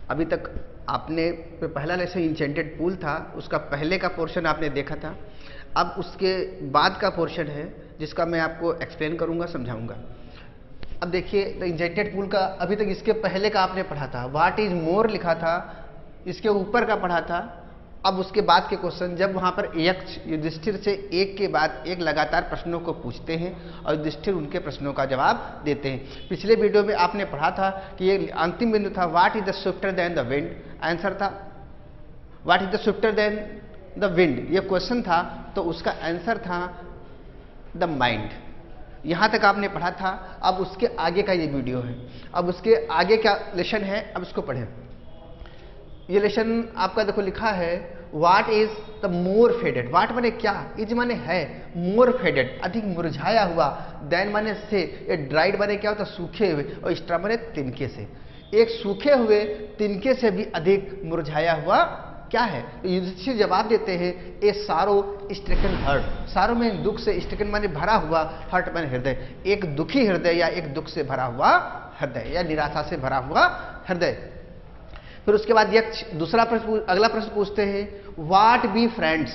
अभी तक आपने पहला लेसन इंचेंटेड पूल था, उसका पहले का पोर्शन आपने देखा था। अब उसके बाद का पोर्शन है जिसका मैं आपको एक्सप्लेन करूंगा, समझाऊंगा। अब देखिए, द इंचेंटेड पूल का अभी तक इसके पहले का आपने पढ़ा था, व्हाट इज मोर लिखा था, इसके ऊपर का पढ़ा था। अब उसके बाद के क्वेश्चन, जब वहां पर यक्ष युधिष्ठिर से एक के बाद एक लगातार प्रश्नों को पूछते हैं और युधिष्ठिर उनके प्रश्नों का जवाब देते हैं। पिछले वीडियो में आपने पढ़ा था कि ये अंतिम बिंदु था, what is the swifter than the wind. Answer था what is the swifter than the wind, ये क्वेश्चन था, तो उसका आंसर था द माइंड। यहां तक आपने पढ़ा था। अब उसके आगे का ये वीडियो है, अब उसके आगे क्या लेसन है, अब इसको पढ़ें। ये लेसन आपका देखो लिखा है, what is the more faded. What माने क्या, इज माने है, मोर फेडेड अधिक मुरझाया हुआ, देन माने से, ये ड्राइड माने क्या होता है, सूखे हुए, और स्ट्रा माने तिनके से। एक सूखे हुए तिनके से भी अधिक मुरझाया हुआ क्या है। युधिष्ठिर जवाब देते हैं, ए सारो स्ट्रिकन हर्ट। सारो में दुख से, स्ट्रिकन माने भरा हुआ, हर्ट माने हृदय, एक दुखी हृदय या एक दुख से भरा हुआ हृदय या निराशा से भरा हुआ हृदय। फिर उसके बाद यक्ष दूसरा प्रश्न, अगला प्रश्न पूछते हैं, व्हाट बी फ्रेंड्स।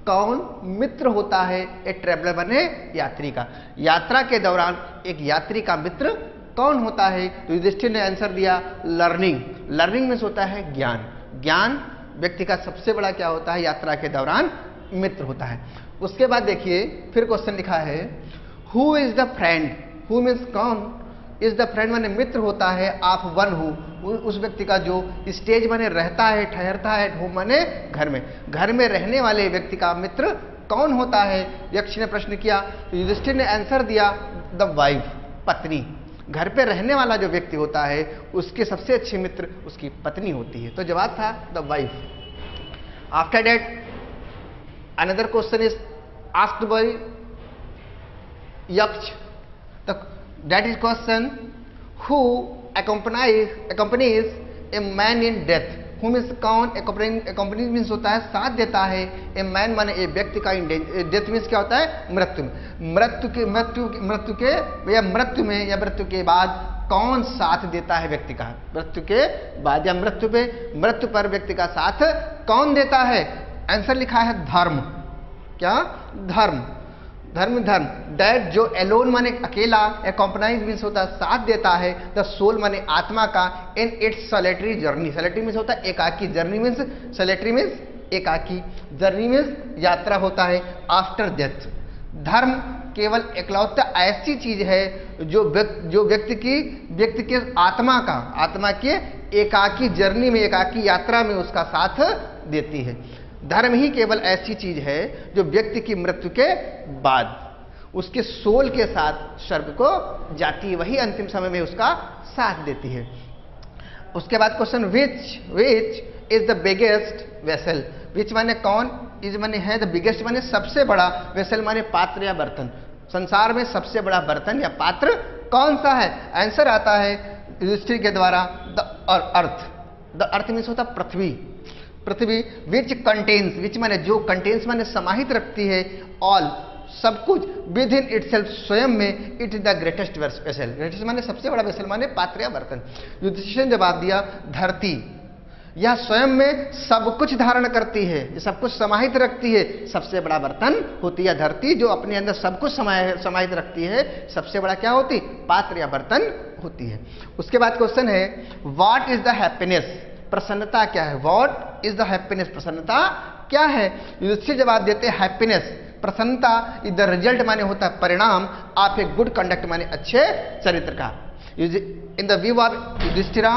कौन मित्र होता है, ए ट्रेवलर माने यात्री का। यात्रा के दौरान एक यात्री का मित्र कौन होता है। तो युधिष्ठिर ने आंसर दिया, लर्निंग। लर्निंग में होता है ज्ञान। ज्ञान व्यक्ति का सबसे बड़ा क्या होता है, यात्रा के दौरान मित्र होता है। उसके बाद देखिए फिर क्वेश्चन लिखा है, who is the friend. Who means कौन, इज द फ्रेंड माने मित्र होता है, ऑफ वन हु, उस व्यक्ति का जो स्टेज माने रहता है, ठहरता है, होम माने घर में, घर में रहने वाले व्यक्ति का मित्र कौन होता है। यक्ष ने प्रश्न किया, तो युधिष्ठिर ने आंसर दिया, द वाइफ, पत्नी। घर पे रहने वाला जो व्यक्ति होता है उसके सबसे अच्छे मित्र उसकी पत्नी होती है। तो जवाब था the wife. After that another question is asked by Yaksha, that is question, who accompanies a man in death। Who means कौन, accompany मीन्स होता है साथ देता है, ए मैन माने ए व्यक्ति का, डेथ मीन्स क्या होता है, मृत्यु में। मृत्यु में या मृत्यु के बाद कौन साथ देता है व्यक्ति का, मृत्यु के बाद या मृत्यु पर व्यक्ति का साथ कौन देता है। आंसर लिखा है धर्म। क्या, धर्म। धर्म दैट जो एलोन माने अकेला, एक्कम्पनाइज मीन्स होता है साथ देता है, द सोल माने आत्मा का, in its solitary journey. Solitary means होता है एकाकी, जर्नी मीन्स सॉलिटरी मीन्स एकाकी, जर्नी मीन्स यात्रा होता है आफ्टर डेथ। धर्म केवल एकलौता ऐसी चीज है जो व्यक्ति के आत्मा के एकाकी जर्नी में, एकाकी यात्रा में उसका साथ देती है। धर्म ही केवल ऐसी चीज है जो व्यक्ति की मृत्यु के बाद उसके सोल के साथ स्वर्ग को जाती है, वही अंतिम समय में उसका साथ देती है। उसके बाद question, which is the biggest vessel. Which माने कौन, इज माने है, द बिगेस्ट माने सबसे बड़ा, वेसल माने पात्र या बर्तन। संसार में सबसे बड़ा बर्तन या पात्र कौन सा है। आंसर आता है युधिष्ठिर के द्वारा, the earth. The earth means होता पृथ्वी। विच कंटेन्स, विच माने जो, कंटेन्स माने समाहित रखती है, ऑल सब कुछ, विद इन इटसेल्फ स्वयं में, it is the greatest vessel. Greatest माने सबसे बड़ा वेसल माने पात्र या बर्तन। युधिष्ठिर ने जवाब दिया, धरती। यह स्वयं में सब कुछ धारण करती है, सब कुछ समाहित रखती है, सबसे बड़ा बर्तन होती है धरती, जो अपने अंदर सब कुछ समाहित रखती है, सबसे बड़ा क्या होती, पात्र या बर्तन होती है। उसके बाद क्वेश्चन है, व्हाट इज द हैप्पीनेस। प्रसन्नता क्या है। व्हाट इज द हैप्पीनेस, प्रसन्नता क्या है। युधिष्ठिर जवाब देते हैं, हैप्पीनेस, प्रसन्नता इज द रिजल्ट माने होता है परिणाम, आप एक गुड कंडक्ट माने अच्छे चरित्र का। In the view of Yudhishthira,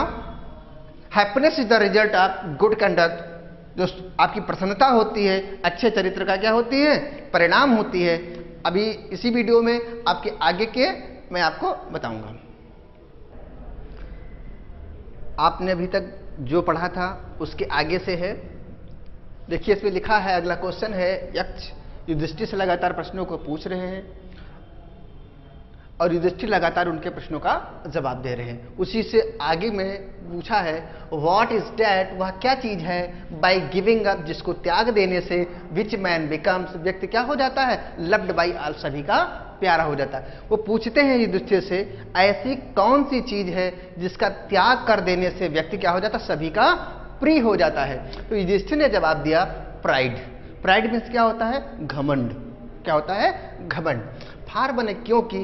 happiness is the result of good conduct. जो आपकी प्रसन्नता होती है, अच्छे चरित्र का क्या होती है, परिणाम होती है। अभी इसी वीडियो में आपके आगे के मैं आपको बताऊंगा। आपने अभी तक जो पढ़ा था उसके आगे से है। देखिए इसमें लिखा है, अगला क्वेश्चन है, यक्ष युधिष्ठिर से लगातार प्रश्नों को पूछ रहे हैं और युधिष्ठिर लगातार उनके प्रश्नों का जवाब दे रहे हैं। उसी से आगे में पूछा है व्हाट इज दैट, वह क्या चीज है, बाय गिविंग अप, जिसको त्याग देने से, विच मैन बिकम्स, व्यक्ति क्या हो जाता है, लव्ड बाय ऑल, सभी का प्यारा हो जाता है। वो पूछते हैं युधिष्ठिर से ऐसी कौन सी चीज है जिसका त्याग कर देने से व्यक्ति क्या हो जाता है, सभी का प्रिय हो जाता है। तो युधिष्ठिर ने जवाब दिया प्राइड। प्राइड मीन्स क्या होता है, घमंड। क्या होता है, घमंड। फार बने क्योंकि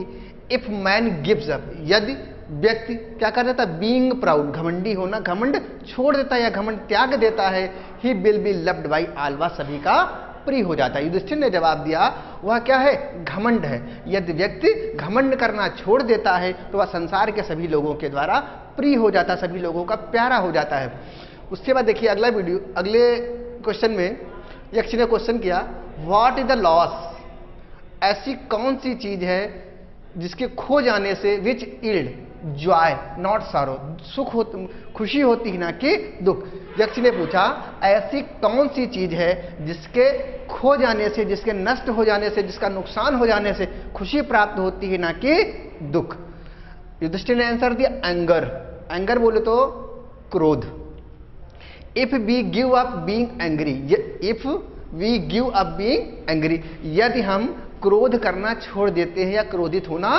इफ मैन गिव्स अप, यदि व्यक्ति क्या कर देता है, बीइंग प्राउड, घमंडी होना, घमंड छोड़ देता है या घमंड त्याग देता है, he will be loved by all, वह सभी का प्रिय हो जाता है। युधिष्ठिर ने जवाब दिया वह क्या है, घमंड है। यदि व्यक्ति घमंड करना छोड़ देता है तो वह संसार के सभी लोगों के द्वारा प्रिय हो जाता है, सभी लोगों का प्यारा हो जाता है। उसके बाद देखिए अगला वीडियो, अगले क्वेश्चन में यक्ष ने क्वेश्चन किया व्हाट इज द लॉस, ऐसी कौन सी चीज है जिसके खो जाने से, विच इल्ड जॉय नॉट सारो, सुख हो, खुशी होती है ना कि दुख। यक्ष ने पूछा ऐसी कौन सी चीज है जिसके खो जाने से, जिसके नष्ट हो जाने से, जिसका नुकसान हो जाने से खुशी प्राप्त होती है ना कि दुख। युधिष्ठिर ने आंसर दिया एंगर। एंगर बोले तो क्रोध। If we give up being angry, if we give up being angry, यदि हम क्रोध करना छोड़ देते हैं या क्रोधित होना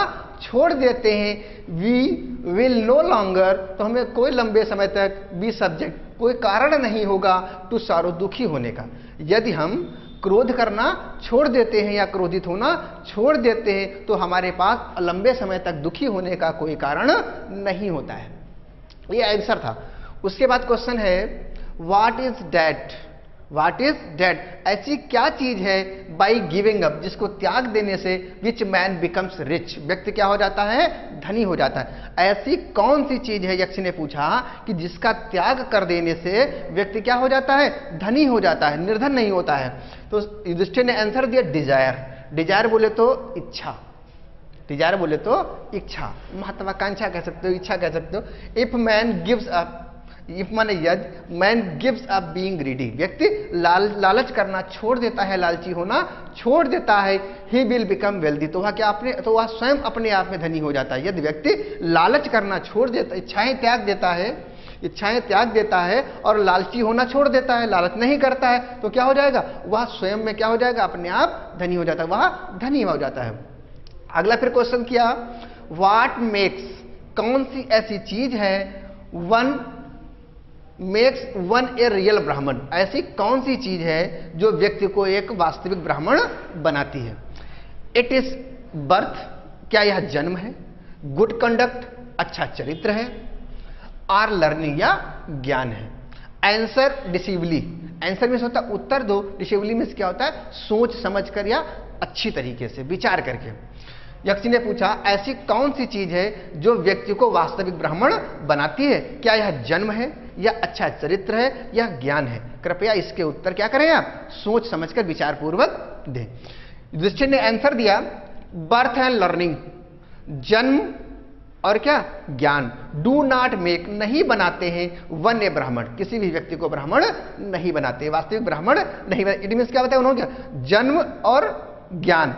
छोड़ देते हैं, वी विल नो लॉन्गर, तो हमें कोई लंबे समय तक बी सब्जेक्ट, कोई कारण नहीं होगा टू सारो, दुखी होने का। यदि हम क्रोध करना छोड़ देते हैं या क्रोधित होना छोड़ देते हैं तो हमारे पास लंबे समय तक दुखी होने का कोई कारण नहीं होता है। ये आंसर था। उसके बाद क्वेश्चन है what is that, what is that, ऐसी क्या चीज है बाई गिविंग अप, जिसको त्याग देने से, विच मैन बिकम्स रिच, व्यक्ति क्या हो जाता है, धनी हो जाता है। ऐसी कौन सी चीज है, यक्ष ने पूछा, कि जिसका त्याग कर देने से व्यक्ति क्या हो जाता है, धनी हो जाता है, निर्धन नहीं होता है। तो युधिष्ठिर ने आंसर दिया डिजायर। डिजायर बोले तो इच्छा, डिजायर बोले तो इच्छा, महत्वाकांक्षा कह सकते हो, इच्छा कह सकते हो। If man gives up, if माने यदि man gives up being greedy, व्यक्ति लालच करना छोड़ देता है, लालची होना छोड़ देता है, ही विल बिकम वेल्दी, तो वह क्या अपने, तो वह स्वयं अपने आप में धनी हो जाता है। यदि व्यक्ति लालच करना छोड़ देता, इच्छाएं त्याग देता है, इच्छाएं त्याग देता है और लालची होना छोड़ देता है, लालच नहीं करता है, तो क्या हो जाएगा, वह स्वयं में क्या हो जाएगा, अपने आप धनी हो जाता है, वह धनी हो जाता है। अगला फिर क्वेश्चन किया व्हाट मेक्स, कौन सी ऐसी चीज है, one makes one a real ब्राह्मण, ऐसी कौन सी चीज है जो व्यक्ति को एक वास्तविक ब्राह्मण बनाती है। इट इज बर्थ, क्या यह जन्म है, गुड कंडक्ट, अच्छा चरित्र है, आर लर्निंग या ज्ञान है। आंसर डिसिवली, आंसर में होता है उत्तर दो, डिसिवली में क्या होता है, सोच समझ कर या अच्छी तरीके से विचार करके। यक्ष ने पूछा ऐसी कौन सी चीज है जो व्यक्ति को वास्तविक ब्राह्मण बनाती है, क्या यह जन्म है या अच्छा चरित्र है या ज्ञान है। कृपया इसके उत्तर क्या करें आप, सोच समझकर विचार पूर्वक दें। युधिष्ठिर ने आंसर दिया बर्थ एंड लर्निंग, जन्म और क्या, ज्ञान। डू नॉट मेक, नहीं बनाते हैं, वन ए ब्राह्मण, किसी भी व्यक्ति को ब्राह्मण नहीं बनाते, वास्तविक ब्राह्मण नहीं बनाते। इट मीन्स क्या बताया उन्होंने, क्या जन्म और ज्ञान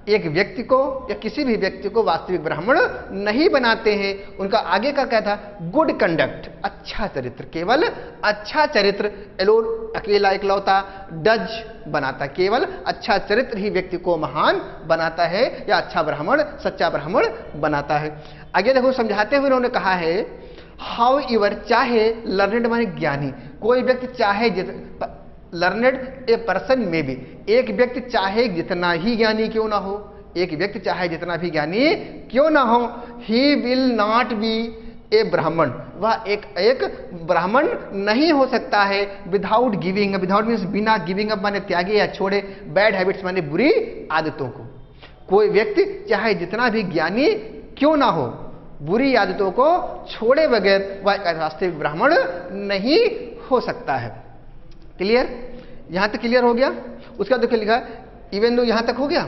एक व्यक्ति को या किसी भी व्यक्ति को वास्तविक ब्राह्मण नहीं बनाते हैं। उनका आगे का क्या था, गुड कंडक्ट, अच्छा चरित्र, केवल अच्छा चरित्र एलोन, अकेला इकलौता, डज बनाता, केवल अच्छा चरित्र ही व्यक्ति को महान बनाता है या अच्छा ब्राह्मण, सच्चा ब्राह्मण बनाता है। आगे देखो समझाते हुए उन्होंने कहा है हाउ एवर, चाहे लर्नेड माने ज्ञानी, कोई व्यक्ति चाहे लर्नेड ए पर्सन में भी, एक व्यक्ति चाहे जितना ही ज्ञानी क्यों ना हो, एक व्यक्ति चाहे जितना भी ज्ञानी क्यों ना हो, ही विल नॉट बी ए ब्राह्मण, वह एक ब्राह्मण नहीं हो सकता है विदाउट गिविंग, विदाउट मीन्स बिना, गिविंग अप माने त्यागे या छोड़े, बैड हैबिट्स माने बुरी आदतों को। कोई व्यक्ति चाहे जितना भी ज्ञानी क्यों ना हो, बुरी आदतों को छोड़े बगैर वह वास्तविक ब्राह्मण नहीं हो सकता है। क्लियर, यहां तक क्लियर हो गया। उसका देखो लिखा है इवन दो, यहां तक हो गया,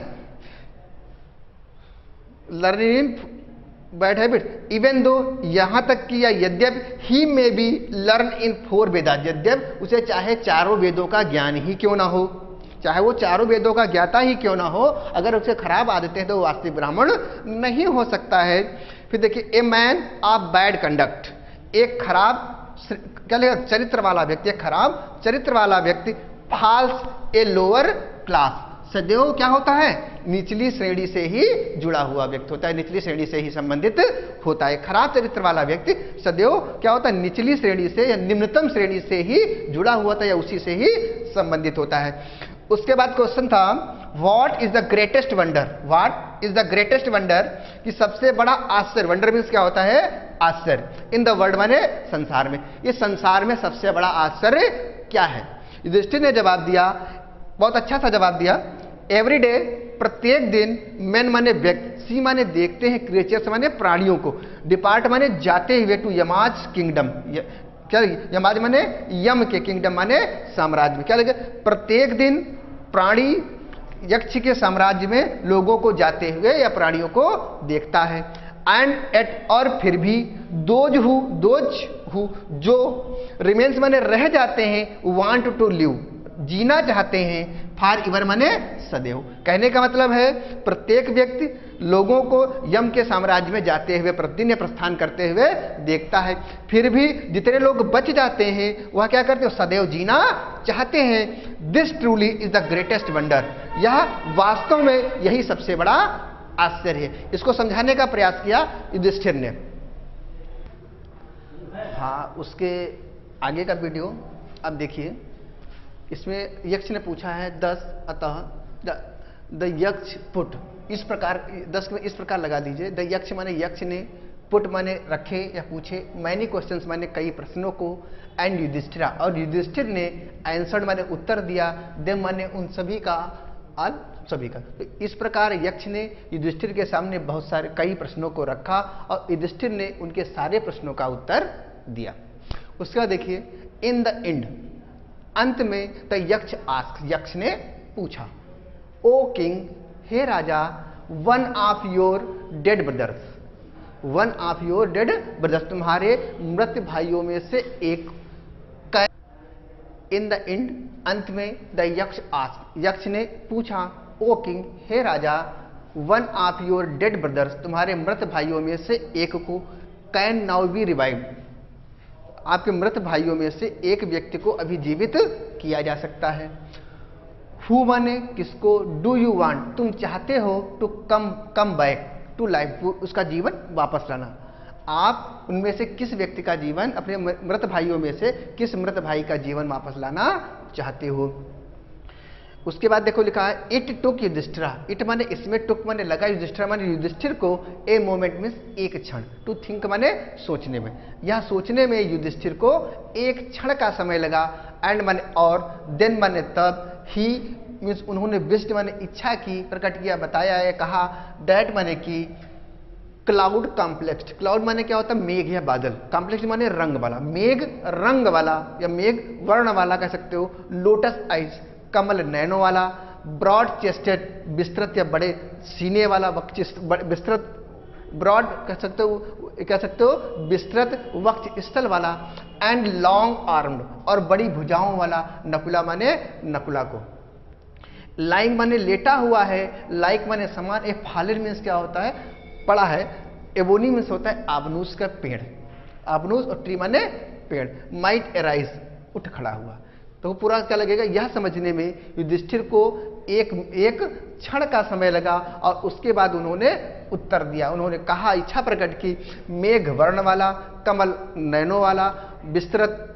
learning bad habit, even though यहां तक किया, यद्यप ही में बी लर्न इन 4 वेदा, यद्यप उसे चाहे चारों वेदों का ज्ञान ही क्यों ना हो, चाहे वो चारों वेदों का ज्ञाता ही क्यों ना हो, अगर उसे खराब आदतें हैं तो वो वास्तविक ब्राह्मण नहीं हो सकता है। फिर देखिए, a man of bad conduct, एक खराब क्या लगेगा, चरित्र वाला व्यक्ति, एक खराब चरित्र वाला व्यक्ति, फॉल्स ए लोअर क्लास, सदैव क्या होता है, निचली श्रेणी से ही जुड़ा हुआ व्यक्ति होता है, निचली श्रेणी से ही संबंधित होता है। खराब चरित्र वाला व्यक्ति सदैव क्या होता है, निचली श्रेणी से या निम्नतम श्रेणी से ही जुड़ा हुआ था या उसी से ही संबंधित होता है। उसके बाद क्वेश्चन था, what is the greatest wonder, what is the greatest wonder, कि सबसे बड़ा आश्चर्य, वंडर मीन्स क्या होता है, आश्चर्य, इन द वर्ल्ड माने संसार में, इस संसार में सबसे बड़ा आश्चर्य क्या है। युधिष्ठिर ने जवाब दिया, बहुत अच्छा सा जवाब दिया, एवरी डे, प्रत्येक दिन, मैन माने व्यक्ति, सी माने देखते हैं, क्रिएचर्स माने प्राणियों को, डिपार्ट माने जाते हुए, टू यमाज किंगडम, क्या यमाज माने यम के, किंगडम माने साम्राज्य में, क्या लगे, प्रत्येक दिन प्राणी यक्ष के साम्राज्य में लोगों को जाते हुए या प्राणियों को देखता है। एंड एट, और फिर भी, दोज हु जो, रिमेन्स माने रह जाते हैं, वांट टू लिव जीना चाहते हैं, फॉर एवर माने सदैव। कहने का मतलब है प्रत्येक व्यक्ति लोगों को यम के साम्राज्य में जाते हुए प्रतिदिन या प्रस्थान करते हुए देखता है, फिर भी जितने लोग बच जाते हैं वह क्या करते हैं, सदैव जीना चाहते हैं। This truly is the greatest wonder, यह वास्तव में यही सबसे बड़ा आश्चर्य है। इसको समझाने का प्रयास किया युधिष्ठिर ने। हाँ, उसके आगे का वीडियो अब देखिए, इसमें यक्ष ने पूछा है 10, अतः द यक्ष पुट, इस प्रकार 10 में इस प्रकार लगा दीजिए, द यक्ष माने यक्ष ने, पुट माने रखे या पूछे, मैनी क्वेश्चंस माने कई प्रश्नों को, एंड युधिष्ठिरा, और युधिष्ठिर ने आंसर्ड माने उत्तर दिया, देम माने उन सभी का, और सभी का। तो इस प्रकार यक्ष ने युधिष्ठिर के सामने बहुत सारे कई प्रश्नों को रखा और युधिष्ठिर ने उनके सारे प्रश्नों का उत्तर दिया। उसके बाद देखिए, इन द एंड, अंत में, द यक्ष आस्क, यक्ष ने पूछा, ओ किंग, हे राजा, one of your dead brothers, one of your dead brothers, तुम्हारे मृत भाइयों में से एक, इन द एंड, अंत में, द यक्ष आस्क, यक्ष ने पूछा, ओ किंग, हे राजा, one of your dead brothers, तुम्हारे मृत भाइयों में से एक को, कैन नाउ बी रिवाइव्ड, आपके मृत भाइयों में से एक व्यक्ति को अभी जीवित किया जा सकता है। हु माने किसको, डू यू वांट, तुम चाहते हो, to come back to life, उसका जीवन वापस लाना, आप उनमें से किस व्यक्ति का जीवन, अपने मृत भाइयों में से किस मृत भाई का जीवन वापस लाना चाहते हो। उसके बाद देखो लिखा है, इट टुक युधिष्ठिरा, इट माने इसमें, टुक माने लगा, युधिष्ठिरा माने युधिष्ठिर को, ए मोमेंट मीन्स एक क्षण, टू थिंक माने सोचने में, यह सोचने में युधिष्ठिर को एक क्षण का समय लगा, एंड माने और, देन माने तब, ही मीन्स उन्होंने विश्ड माने इच्छा की, प्रकट किया, बताया है, कहा, दैट माने की, क्लाउड कॉम्प्लेक्स, क्लाउड माने क्या होता है, मेघ या बादल, कॉम्प्लेक्स माने रंग वाला, मेघ रंग वाला या मेघ वर्ण वाला कह सकते हो, लोटस आइज, कमल नैनो वाला, ब्रॉड चेस्टेड, विस्तृत या बड़े सीने वाला, विस्तृत, ब्रॉड कह सकते हो विस्तृत वक्ष स्थल वाला, एंड लॉन्ग आर्म्ड, और बड़ी भुजाओं वाला, नकुला माने नकुला को, लाइंग माने लेटा हुआ है, लाइक माने समान, ए फालिर मीन्स क्या होता है, पड़ा है, एबोनी मीन्स होता है आबनूस का पेड़, आबनूस, और ट्री माने पेड़, माइट एराइज, उठ खड़ा हुआ। तो पूरा क्या लगेगा, यह समझने में युधिष्ठिर को एक क्षण का समय लगा और उसके बाद उन्होंने उत्तर दिया, उन्होंने कहा, इच्छा प्रकट की, मेघ वर्ण वाला, कमल नैनो वाला, विस्तृत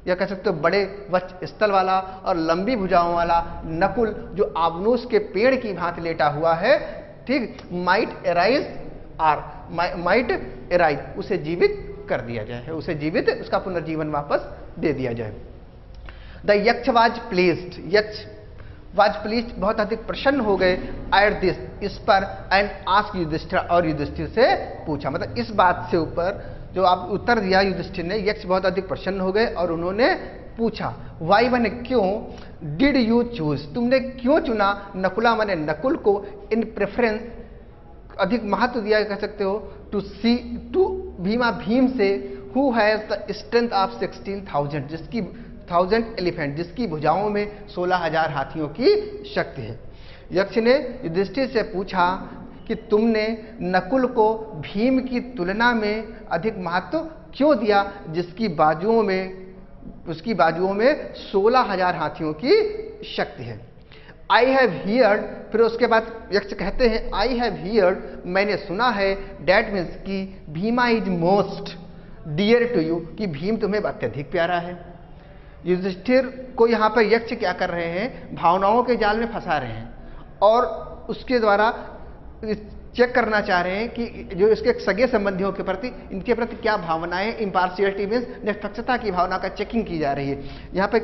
या कह सकते हो बड़े वक्ष स्थल वाला, और लंबी भुजाओं वाला नकुल, जो आबनूस के पेड़ की भांति लेटा हुआ है, ठीक, might arise, or might arise, उसे जीवित कर दिया जाए, उसे जीवित, उसका पुनर्जीवन वापस दे दिया जाए। द यक्ष वाज प्लीज्ड, यक्ष वाज प्लीज्ड, बहुत अधिक प्रसन्न हो गए, एट दिस, इस पर, एंड आस्क युधिष्ठिर, और युधिष्ठिर से पूछा, मतलब इस बात से ऊपर जो आप उत्तर दिया युधिष्ठिर ने, यक्ष बहुत अधिक प्रसन्न हो गए और उन्होंने पूछा, वाई माने क्यों, डिड यू चूज, तुमने क्यों चुना, नकुला माने नकुल को, इन प्रेफरेंस, अधिक महत्व दिया कह सकते हो, टू भीमा, भीम से, who has the strength of 16,000, जिसकी 16,000 एलिफेंट, जिसकी भुजाओं में 16,000 हाथियों की शक्ति है। यक्ष ने युधिष्ठिर से पूछा कि तुमने नकुल को भीम की तुलना में अधिक महत्व क्यों दिया, जिसकी उसकी बाजुओं में 16,000 हाथियों की शक्ति है। आई हैव हियर्ड, फिर उसके बाद यक्ष कहते हैं आई हैव हियर्ड, मैंने सुना है, डैट मीन्स कि Bhima is most dear to you, कि भीम तुम्हें अत्यधिक प्यारा है। युधिष्ठिर को यहाँ पर यक्ष क्या कर रहे हैं, भावनाओं के जाल में फंसा रहे हैं और उसके द्वारा चेक करना चाह रहे हैं कि जो इसके सगे संबंधियों के प्रति, इनके प्रति क्या भावनाएं, इम्पार्शियलिटी मीन्स निष्पक्षता की भावना का चेकिंग की जा रही है। यहाँ पे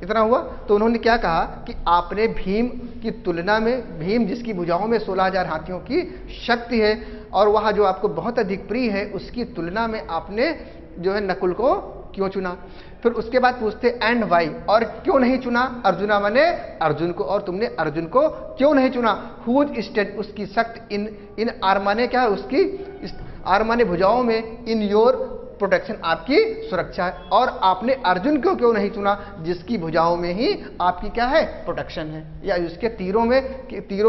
इतना हुआ तो उन्होंने क्या कहा कि आपने भीम की तुलना में, भीम जिसकी भुजाओं में 16,000 हाथियों की शक्ति है और वह जो आपको बहुत अधिक प्रिय है, उसकी तुलना में आपने जो है नकुल को क्यों चुना। फिर उसके बाद पूछते एंड वाई, और क्यों नहीं चुना, अर्जुना माने अर्जुन को, और तुमने अर्जुन को क्यों नहीं चुना। हुज स्टेट, उसकी शक्ति, इन आर माने क्या है, उसकी आर माने भुजाओं में, इन योर प्रोटेक्शन, आपकी सुरक्षा है, और आपने अर्जुन को क्यों नहीं चुना जिसकी भुजाओं में ही आपकी क्या है, प्रोटेक्शन है, या उसके तीरों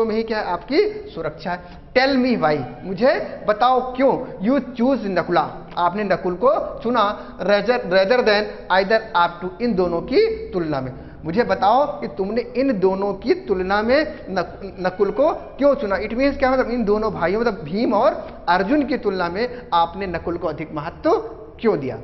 में ही क्या है, आपकी सुरक्षा है। टेल मी वाई, मुझे बताओ क्यों, यू चूज नकुला, आपने नकुल को चुना, रेदर देन आइदर आप टू, इन दोनों की तुलना में। मुझे बताओ कि तुमने इन दोनों की तुलना में नकुल को क्यों चुना। इट मीन्स क्या, मतलब इन दोनों भाइयों, मतलब भीम और अर्जुन की तुलना में आपने नकुल को अधिक महत्व क्यों दिया।